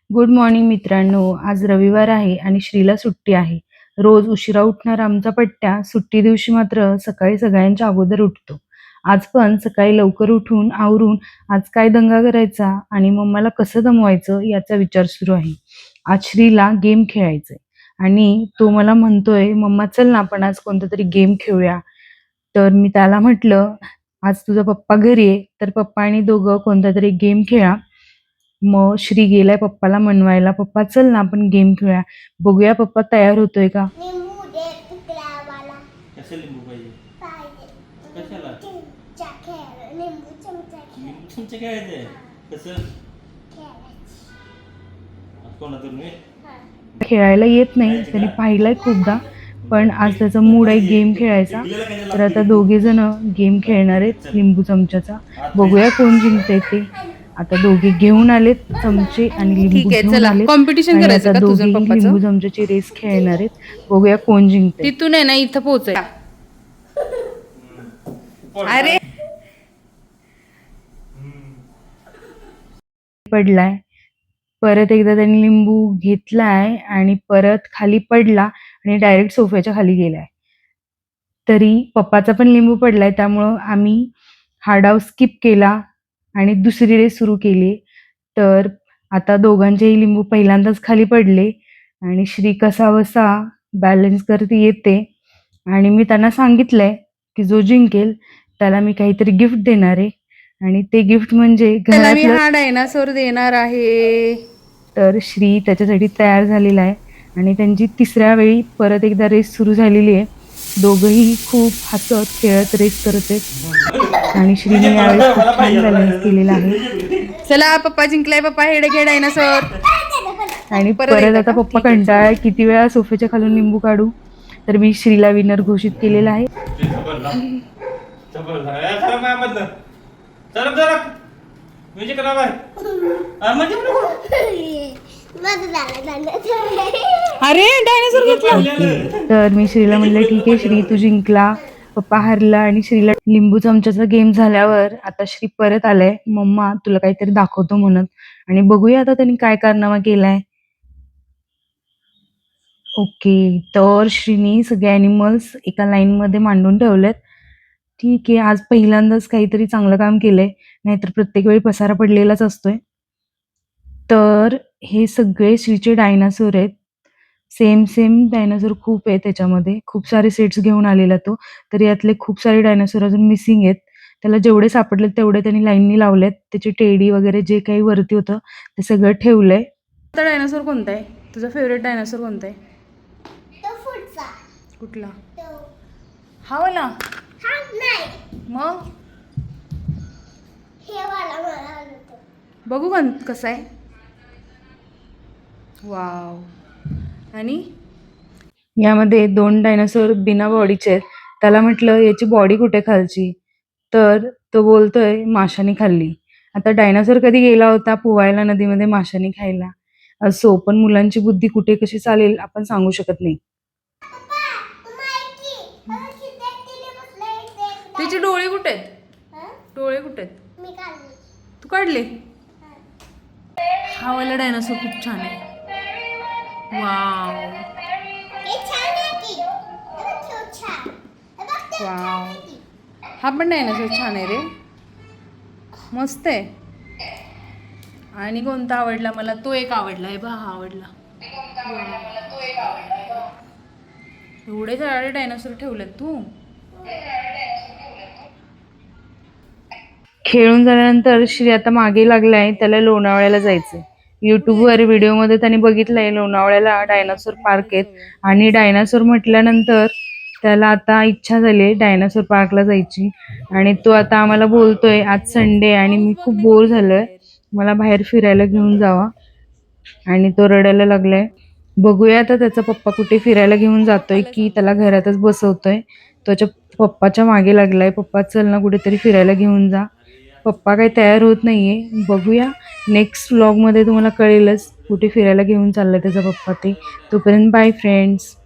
Good morning मित्रांनो. आज रविवार आहे आणि श्रीला सुट्टी आहे. रोज उशिरा उठणारा आमचा पट्ट्या सुट्टी दिवशी मात्र सकाळी सगळ्यांच्या अगोदर उठतो. आज पण सकाळी लवकर उठून आवरून आज काय दंगा करायचा आणि मम्माला कसं दमवायचं याचा विचार सुरू आहे. आज श्रीला गेम खेळायचंय आणि तो मला म्हणतोय, "मम्मा चल ना आपण आज कोणता तरी गेम खेळूया." तर मी त्याला म्हटलं, "आज तुझा पप्पा घरी आहे, तर पप्पा आणि दोघं कोणता तरी गेम खेळा." मग श्री गेलाय पप्पाला मनवायला. "पप्पा चल ना आपण गेम खेळूया." बघूया पप्पा तयार होतोय का? लिंबू दे पिकल्यावाला कसं लिंबू पाहिजे? पाहिजे. कशाला? चमचा खेळ लिंबू चमचा खेळ लिंबू चमचे खेळायचे कसं खेळायची. कोणा तुम्ही हा. खेळायला येत नाही, त्याने पाहिलंय खूपदा, पण आज त्याचा मूड आहे गेम खेळायचा. तर आता दोघे जण गेम खेळणार आहेत लिंबू चमच्याचा. बघूया कोण जिंकतंय ते. आता दोघे घेऊन आलेत चमचे आणि लिंबू ठीक आहे, घेऊन चला आलेत कॉम्पिटिशन आणि करायचं आता का तुझं दोघेही पप्पाचं? लिंबू चमच्याची रेस खेळणार आहेत. बघूया कोण जिंकतंय. तिथून आहे ना इथं पोहोचय. अरे पडलाय. परत एकदा त्याने लिंबू घेतलाय आणि परत खाली पडला आणि डायरेक्ट सोफ्याच्या खाली गेलाय. तरी पप्पाचा पण लिंबू पडलाय, त्यामुळं आम्ही हा डाव स्किप केला आणि दुसरी रेस सुरू केली. तर आता दोघांचेही लिंबू पहिल्यांदाच खाली पडले आणि श्री कसाबसा बॅलन्स करत येते आणि मी त्यांना सांगितलंय की जो जिंकेल त्याला मी काहीतरी गिफ्ट देणार आहे आणि ते गिफ्ट म्हणजे त्याला मी घरातलं. हा डायनासोर देणार आहे. तर श्री त्याच्यासाठी तयार झालेला आहे आणि त्यांची तिसऱ्या वेळी परत एकदा रेस सुरू झालेली आहे. दोघंही खूप हसत खेळत रेस करत आहेत आणि श्रीने यावेळेस खूप छान बॅलन्स केलेला आहे. चला पप्पा जिंकलाय, पप्पा हेडे घे डायनासोर. आणि परत परत एकदा आता का? पप्पा ठीक आहे, कंटाळा किती वेळा सोफ्याच्या खालून लिंबू काढू. तर मी श्रीला विनर घोषित केलेला आहे. म्युझिक खराब आहे म्हणजे माझं झालं. अरे डायनासोर घेतला. तर मी श्रीला म्हणलं, "ठीक आहे श्री, तू जिंकला." पप्पा हारला आणि श्रीला लिंबू चमच्याचा गेम झाल्यावर आता श्री परत आलाय, "मम्मा तुला काहीतरी दाखवतो" म्हणत. आणि बघूया आता त्यांनी काय कारनामा केलाय. ओके, तर श्रीनी सगळे ॲनिमल्स एका लाईनमध्ये मांडून ठेवलेत. ठीक आहे, आज पहिल्यांदाच काहीतरी चांगलं काम केलंय, नाहीतर प्रत्येक वेळी पसारा पडलेलाच असतोय. तर हे सगळे श्रीचे डायनासोर आहेत. सेम डायनासोर खूप आहे त्याच्यामध्ये. खूप सारे सेट्स घेऊन आलेला तो. तर यातले खूप सारे डायनासोर अजून मिसिंग आहेत. त्याला जेवढे सापडले तेवढे त्यांनी लाईननी लावलेत. त्याची टेडी वगैरे जे काही वरती होतं ते सगळं ठेवलंय. आता डायनासोर कोणता आहे? तुझा फेवरेट डायनासोर कोणता आहे? तो पुढचा कुठला? तो हा वाला? हा नाही मग हे वाला मला आवडतो. बघू कसा आहे. वाव. आणि यामध्ये 2 डायनासोर बिना बॉडीचे आहेत. त्याला म्हटलं, "याची बॉडी कुठे खालची?" तर तो बोलतोय, "माशाने खाल्ली." आता डायनासोर कधी गेला होता पोहायला नदीमध्ये माशाने खायला? असो, पण मुलांची बुद्धी कुठे कशी चालेल आपण सांगू शकत नाही. पप्पा माहिती अरे किती तिने बसले इथे. त्याचे डोळे कुठे आहेत? हं? डोळे कुठे आहेत? मी काढली. तू काढले? हा वाला डायनासोर खूप छान आहे. वाव हे छान आहे की अरे तो छान हे बघ ते छान वाव. आहे की. हा पण डायनासोर छान आहे रे, मस्त आहे. आणि कोणता आवडला मला? तो एक आवडला आहे बा, हा आवडला. एवढे सारे डायनासोर ठेवलेत तू? खेळून झाल्यानंतर श्री आता मागे लागलाय, त्याला लोणावळ्याला जायचंय. YouTubeवर व्हिडिओमध्ये त्याने बघितलंय लोणावळ्याला डायनासोर पार्क आहेत आणि डायनासोर म्हटल्यानंतर त्याला आता इच्छा झाली डायनासोर पार्कला जायची आणि तो आता आम्हाला बोलतोय, "आज संडे आणि मी खूप बोर झालोय, मला बाहेर फिरायला घेऊन जावा." आणि तो रडायला लागलाय. बघूया आता त्याचा पप्पा कुठे फिरायला घेऊन जातोय की त्याला घरातच बसवतोय. त्याच्या पप्पाच्या मागे लागलाय, "पप्पा चल ना कुठेतरी फिरायला घेऊन जा." पप्पा काही तयार होत नाहीये. बघूया नेक्स्ट व्लॉगमध्ये तुम्हाला कळेलच कुठे फिरायला घेऊन चाललाय त्याचा पप्पा ते. तोपर्यंत बाय फ्रेंड्स.